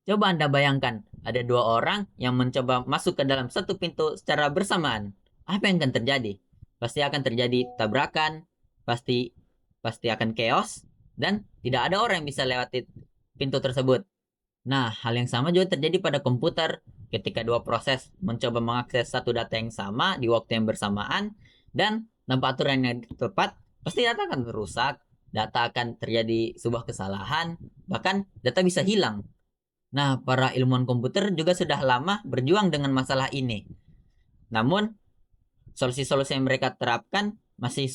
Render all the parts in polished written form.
Coba Anda bayangkan, ada dua orang yang mencoba masuk ke dalam satu pintu secara bersamaan. Apa yang akan terjadi? Pasti akan terjadi tabrakan, pasti pasti akan chaos, dan tidak ada orang yang bisa lewati pintu tersebut. Nah, hal yang sama juga terjadi pada komputer. Ketika dua proses mencoba mengakses satu data yang sama di waktu yang bersamaan, dan tanpa aturan yang tepat, pasti data akan rusak, data akan terjadi sebuah kesalahan, bahkan data bisa hilang. Nah, para ilmuwan komputer juga sudah lama berjuang dengan masalah ini. Namun, solusi-solusi yang mereka terapkan masih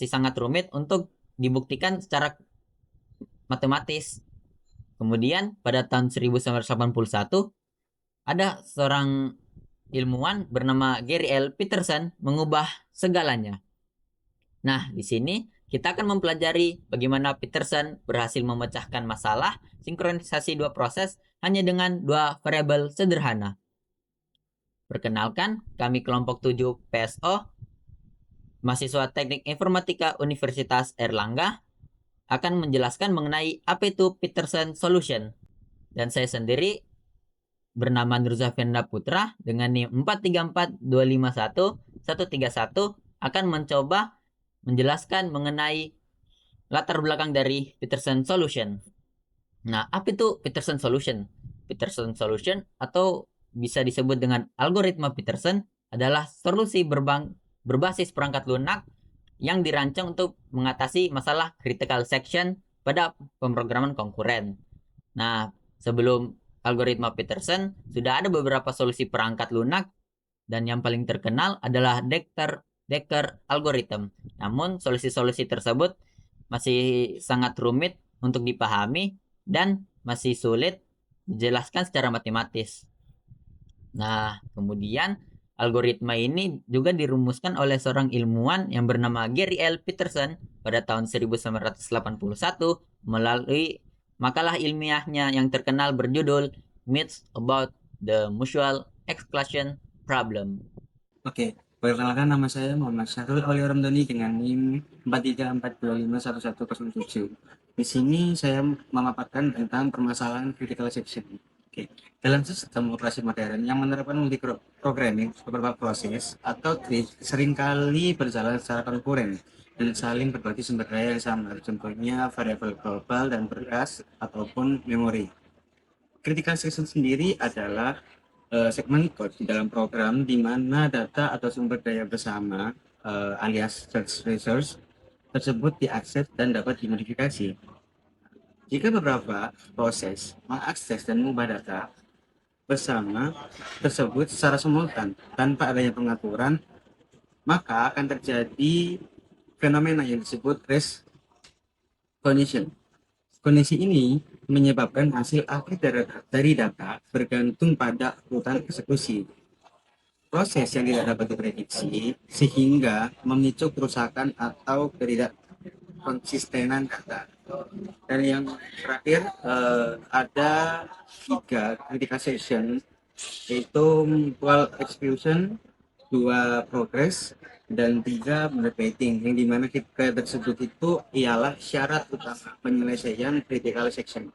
sangat rumit untuk dibuktikan secara matematis. Kemudian, pada tahun 1981, ada seorang ilmuwan bernama Gary L. Peterson mengubah segalanya. Nah, di sini kita akan mempelajari bagaimana Peterson berhasil memecahkan masalah sinkronisasi dua proses hanya dengan dua variabel sederhana. Perkenalkan, kami kelompok 7 PSO, mahasiswa Teknik Informatika Universitas Erlangga, akan menjelaskan mengenai apa itu Peterson Solution. Dan saya sendiri bernama Nurzafenda Putra dengan NIM 434251131 akan mencoba menjelaskan mengenai latar belakang dari Peterson Solution. Nah, apa itu Peterson Solution? Peterson Solution atau bisa disebut dengan algoritma Peterson adalah solusi berbasis perangkat lunak yang dirancang untuk mengatasi masalah critical section pada pemrograman konkuren. Nah, sebelum algoritma Peterson, sudah ada beberapa solusi perangkat lunak dan yang paling terkenal adalah Decker algorithm. Namun, solusi-solusi tersebut masih sangat rumit untuk dipahami dan masih sulit dijelaskan secara matematis. Nah, kemudian algoritma ini juga dirumuskan oleh seorang ilmuwan yang bernama Gary L. Peterson pada tahun 1981 melalui makalah ilmiahnya yang terkenal berjudul Myths About the Mutual Exclusion Problem. Oke, perkenalkan nama saya Muhammad Syahrul Aulia Ramdhani dengan NIM 434251107. Di sini saya memaparkan tentang permasalahan critical section. Oke, dalam sistem operasi modern yang menerapkan multi-programming beberapa proses atau tree seringkali berjalan secara konkuren dan saling berbagi sumber daya yang sama, contohnya variabel global dan beras ataupun memori. Critical section sendiri adalah segmen code di dalam program di mana data atau sumber daya bersama alias search resource tersebut diakses dan dapat dimodifikasi. Jika beberapa proses mengakses dan mengubah data bersama tersebut secara simultan tanpa adanya pengaturan, maka akan terjadi fenomena yang disebut race condition. Kondisi ini menyebabkan hasil akhir dari data bergantung pada urutan eksekusi. Proses yang tidak dapat diprediksi sehingga memicu kerusakan atau ketidakkonsistenan data. Dan yang terakhir ada 3 critical section, yaitu mutual exclusion, 2 progress, dan 3 underwriting, yang dimana kita tersebut itu ialah syarat utama penyelesaian critical section.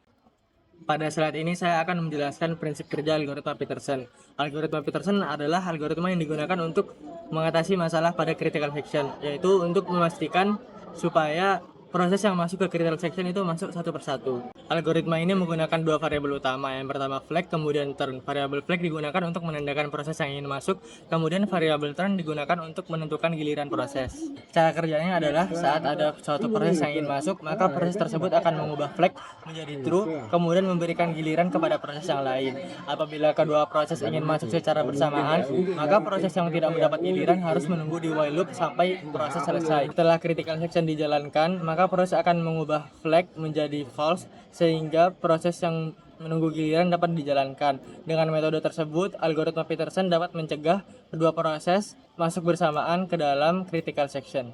Pada slide ini saya akan menjelaskan prinsip kerja algoritma Peterson. Algoritma Peterson adalah algoritma yang digunakan untuk mengatasi masalah pada critical section, yaitu untuk memastikan supaya proses yang masuk ke critical section itu masuk satu persatu. Algoritma ini menggunakan dua variabel utama. Yang pertama flag, kemudian turn. Variabel flag digunakan untuk menandakan proses yang ingin masuk, kemudian variabel turn digunakan untuk menentukan giliran proses. Cara kerjanya adalah saat ada suatu proses yang ingin masuk, maka proses tersebut akan mengubah flag menjadi true, kemudian memberikan giliran kepada proses yang lain. Apabila kedua proses ingin masuk secara bersamaan, maka proses yang tidak mendapat giliran harus menunggu di while loop sampai proses selesai. Setelah critical section dijalankan, maka proses akan mengubah flag menjadi false sehingga proses yang menunggu giliran dapat dijalankan. Dengan metode tersebut, algoritma Peterson dapat mencegah kedua proses masuk bersamaan ke dalam critical section.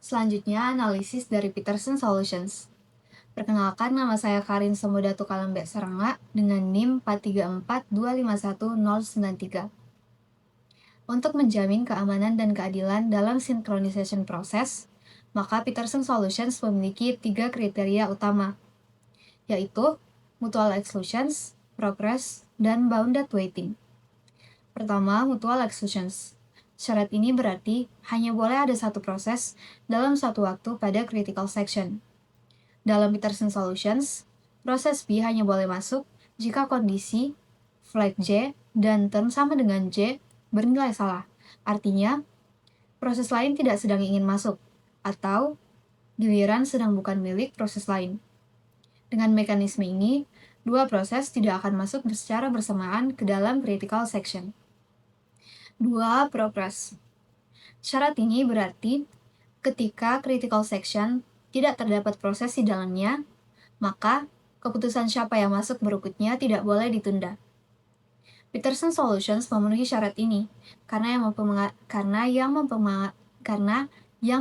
Selanjutnya, analisis dari Peterson Solutions. Perkenalkan, nama saya Karin Semudatu Kalambek Seranga dengan NIM 434251093. Untuk menjamin keamanan dan keadilan dalam synchronization proses, maka Peterson Solutions memiliki 3 kriteria utama, yaitu mutual exclusions, progress, dan bounded waiting. Pertama, mutual exclusions. Syarat ini berarti hanya boleh ada satu proses dalam satu waktu pada critical section. Dalam Peterson Solutions, proses B hanya boleh masuk jika kondisi flag J dan term sama dengan J bernilai salah. Artinya, proses lain tidak sedang ingin masuk, atau giliran sedang bukan milik proses lain. Dengan mekanisme ini, dua proses tidak akan masuk secara bersamaan ke dalam critical section. 2. Progress. Syarat ini berarti ketika critical section tidak terdapat proses di dalamnya, maka keputusan siapa yang masuk berikutnya tidak boleh ditunda. Peterson Solutions memenuhi syarat ini karena yang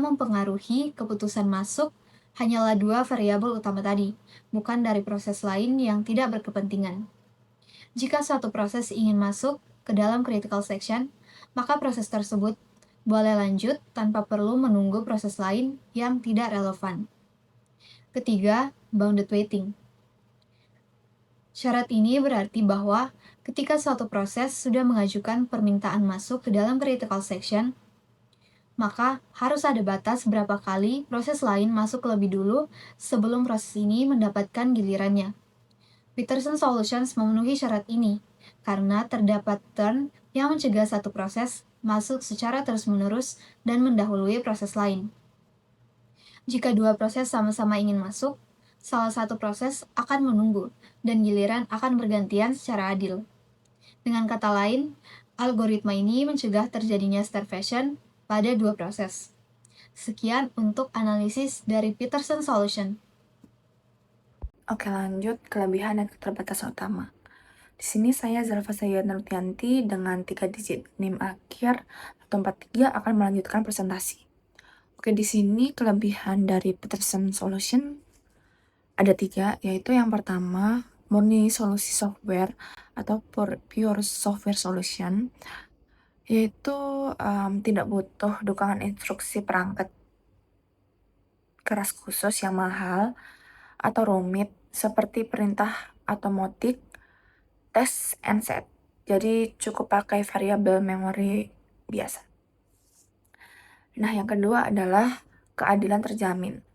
mempengaruhi keputusan masuk hanyalah dua variabel utama tadi, bukan dari proses lain yang tidak berkepentingan. Jika suatu proses ingin masuk ke dalam critical section, maka proses tersebut boleh lanjut tanpa perlu menunggu proses lain yang tidak relevan. Ketiga, bounded waiting. Syarat ini berarti bahwa ketika suatu proses sudah mengajukan permintaan masuk ke dalam critical section, maka harus ada batas berapa kali proses lain masuk lebih dulu sebelum proses ini mendapatkan gilirannya. Peterson Solutions memenuhi syarat ini karena terdapat turn yang mencegah satu proses masuk secara terus-menerus dan mendahului proses lain. Jika dua proses sama-sama ingin masuk, salah satu proses akan menunggu dan giliran akan bergantian secara adil. Dengan kata lain, algoritma ini mencegah terjadinya starvation pada dua proses. Sekian untuk analisis dari Peterson Solution. Oke, lanjut kelebihan dan keterbatasan utama. Di sini saya Zalfa Sayyid Nurtianti dengan 3 digit NIM akhir 143 akan melanjutkan presentasi. Oke, di sini kelebihan dari Peterson Solution ada 3, yaitu yang pertama murni solusi software atau pure software solution, yaitu tidak butuh dukungan instruksi perangkat keras khusus yang mahal atau rumit seperti perintah otomatik test and set. Jadi cukup pakai variabel memori biasa. Nah, yang kedua adalah keadilan terjamin.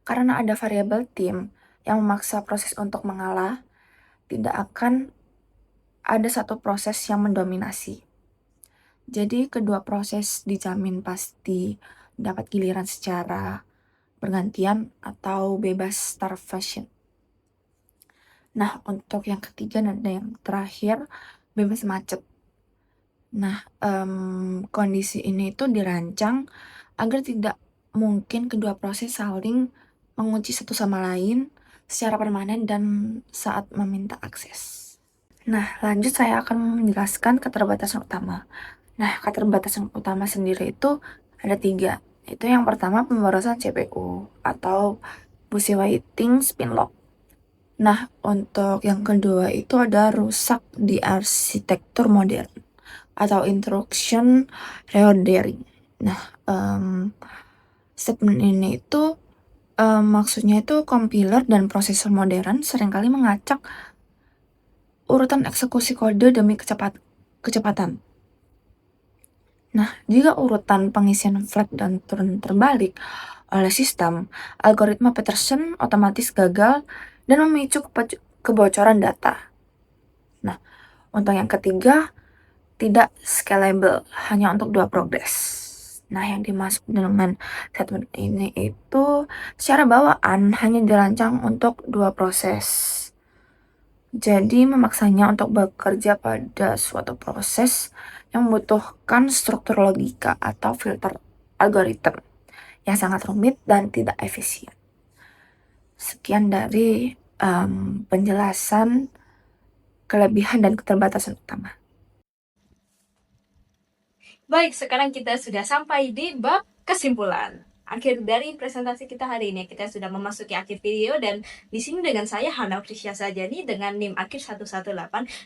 Karena ada variabel tim yang memaksa proses untuk mengalah, tidak akan ada satu proses yang mendominasi. Jadi kedua proses dijamin pasti dapat giliran secara bergantian atau bebas starvation. Nah, untuk yang ketiga dan yang terakhir, bebas macet. Nah, kondisi ini itu dirancang agar tidak mungkin kedua proses saling mengunci satu sama lain secara permanen dan saat meminta akses. Nah, lanjut saya akan menjelaskan keterbatasan utama. Nah, keterbatasan utama sendiri itu ada 3. Itu yang pertama pemborosan CPU atau busy waiting spin lock. Nah, untuk yang kedua itu ada rusak di arsitektur modern atau instruction reordering. Nah, statement ini itu maksudnya itu compiler dan prosesor modern seringkali mengacak urutan eksekusi kode demi kecepatan. Nah, jika urutan pengisian flag dan turun terbalik oleh sistem, algoritma Peterson otomatis gagal dan memicu kebocoran data. Nah, untuk yang ketiga, tidak scalable, hanya untuk 2 progres. Nah, yang dimaksud dengan statement ini itu secara bawaan hanya dirancang untuk 2 proses. Jadi memaksanya untuk bekerja pada suatu proses yang membutuhkan struktur logika atau filter algoritma yang sangat rumit dan tidak efisien. Sekian dari penjelasan kelebihan dan keterbatasan utama. Baik, sekarang kita sudah sampai di bab kesimpulan. Akhir dari presentasi kita hari ini, kita sudah memasuki akhir video dan di sini dengan saya Hana Prisya Sajani dengan NIM akhir 118.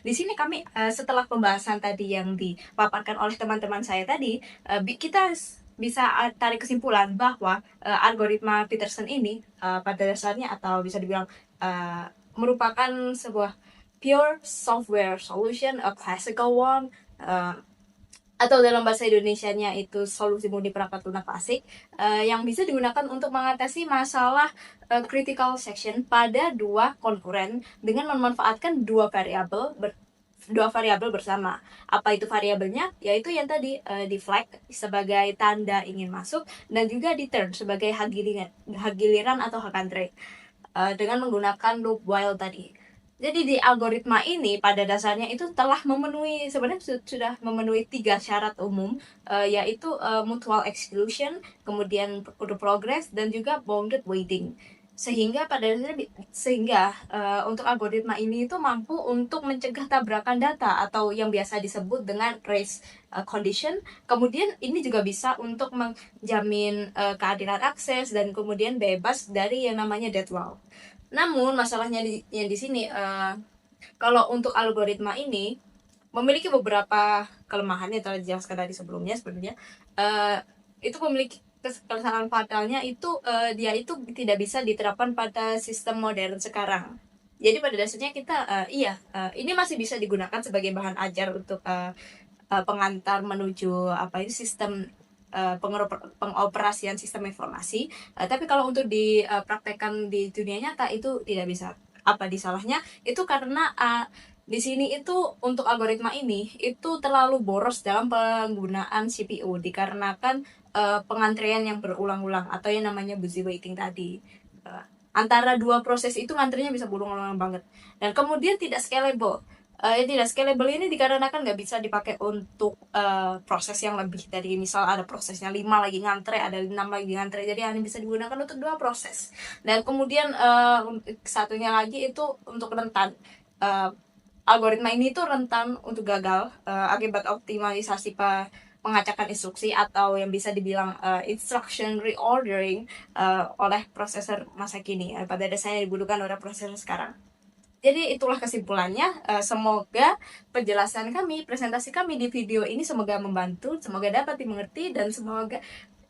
Di sini kami setelah pembahasan tadi yang dipaparkan oleh teman-teman saya tadi, kita bisa tarik kesimpulan bahwa algoritma Peterson ini pada dasarnya atau bisa dibilang merupakan sebuah pure software solution, a classical one, atau dalam bahasa Indonesianya itu solusi murni perangkat lunak klasik, yang bisa digunakan untuk mengatasi masalah critical section pada dua konkuren dengan memanfaatkan dua variabel bersama. Apa itu variabelnya? Yaitu yang tadi, di flag sebagai tanda ingin masuk dan juga di turn sebagai hak giliran atau hak antre, dengan menggunakan loop while tadi. Jadi di algoritma ini pada dasarnya itu telah memenuhi, sebenarnya sudah memenuhi 3 syarat umum, yaitu mutual exclusion, kemudian progress, dan juga bounded weighting. Sehingga pada dasarnya untuk algoritma ini itu mampu untuk mencegah tabrakan data atau yang biasa disebut dengan race condition. Kemudian ini juga bisa untuk menjamin keadilan akses dan kemudian bebas dari yang namanya deadwall. Namun masalahnya yang di sini, kalau untuk algoritma ini memiliki beberapa kelemahan yang telah dijelaskan tadi sebelumnya sebenarnya. Itu memiliki kesalahan fatalnya itu, dia itu tidak bisa diterapkan pada sistem modern sekarang. Jadi pada dasarnya kita, ini masih bisa digunakan sebagai bahan ajar untuk pengantar menuju sistem pengoperasian sistem informasi, tapi kalau untuk dipraktekkan di dunia nyata itu tidak bisa. Apa disalahnya? Itu karena di sini itu untuk algoritma ini itu terlalu boros dalam penggunaan CPU dikarenakan pengantrean yang berulang-ulang atau yang namanya busy waiting tadi. Antara dua proses itu ngantrinya bisa berulang-ulang banget dan kemudian tidak scalable. Tidak scalable ini dikarenakan nggak bisa dipakai untuk proses yang lebih dari, misal ada prosesnya 5 lagi ngantre, ada 6 lagi ngantre, jadi hanya bisa digunakan untuk 2 proses. Dan kemudian satunya lagi itu untuk rentan. Algoritma ini tuh rentan untuk gagal akibat optimalisasi pengacakkan instruksi atau yang bisa dibilang instruction reordering oleh prosesor masa kini. Pada dasarnya dibutuhkan oleh prosesor sekarang. Jadi itulah kesimpulannya. Semoga penjelasan kami, presentasi kami di video ini semoga membantu, semoga dapat dimengerti,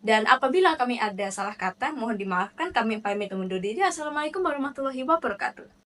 dan apabila kami ada salah kata mohon dimaafkan. Kami pamit undur diri. Assalamualaikum warahmatullahi wabarakatuh.